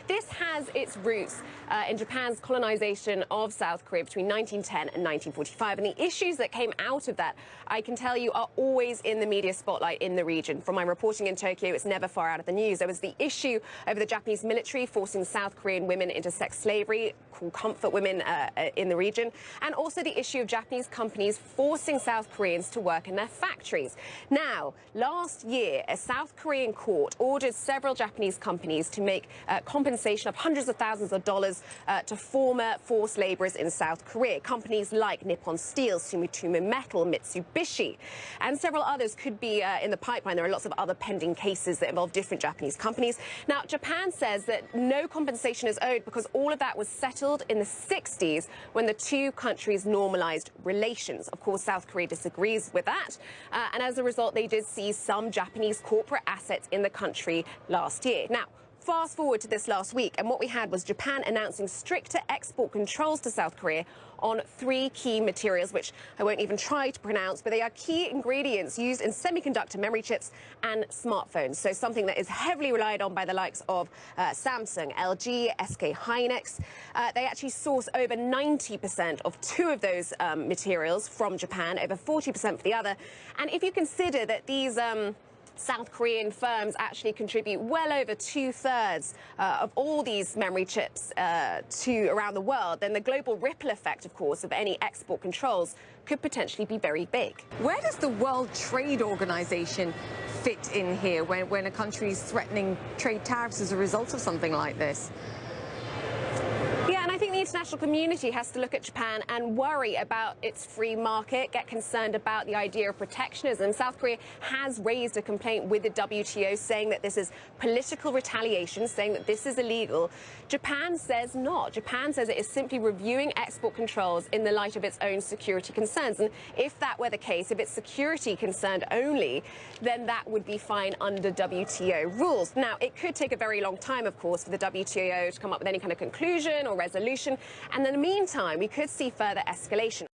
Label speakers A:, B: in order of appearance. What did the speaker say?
A: This has its roots in Japan's colonization of South Korea between 1910 and 1945. And the issues that came out of that, I can tell you, are always in the media spotlight in the region. From my reporting in Tokyo, it's never far out of the news. There was the issue over the Japanese military forcing South Korean women into sex slavery, called comfort women in the region, and also the issue of Japanese companies forcing South Koreans to work in their factories. Now, last year, a South Korean court ordered several Japanese companies to make compensation of hundreds of thousands of dollars to former forced laborers in South Korea. Companies like Nippon Steel, Sumitomo Metal, Mitsubishi, and several others could be in the pipeline. There are lots of other pending cases that involve different Japanese companies. Now, Japan says that no compensation is owed because all of that was settled in the 60s when the two countries normalized relations. Of course, South Korea disagrees with that, and as a result, they did seize some Japanese corporate assets in the country last year. Now, fast forward to this last week, and what we had was Japan announcing stricter export controls to South Korea on 3 key materials, which I won't even try to pronounce, but they are key ingredients used in semiconductor memory chips and smartphones. So something that is heavily relied on by the likes of Samsung, LG, SK Hynix. They actually source over 90% of 2 of those materials from Japan, over 40% for the other. And if you consider that these South Korean firms actually contribute well over 2/3 of all these memory chips to around the world, then the global ripple effect, of course, of any export controls could potentially be very big.
B: Where does the World Trade Organization fit in here when a country is threatening trade tariffs as a result of something like this?
A: Yeah, and I think the international community has to look at Japan and worry about its free market, get concerned about the idea of protectionism. South Korea has raised a complaint with the WTO saying that this is political retaliation, saying that this is illegal. Japan says not. Japan says it is simply reviewing export controls in the light of its own security concerns. And if that were the case, if it's security concerned only, then that would be fine under WTO rules. Now, it could take a very long time, of course, for the WTO to come up with any kind of conclusion or resolution. And in the meantime, we could see further escalation.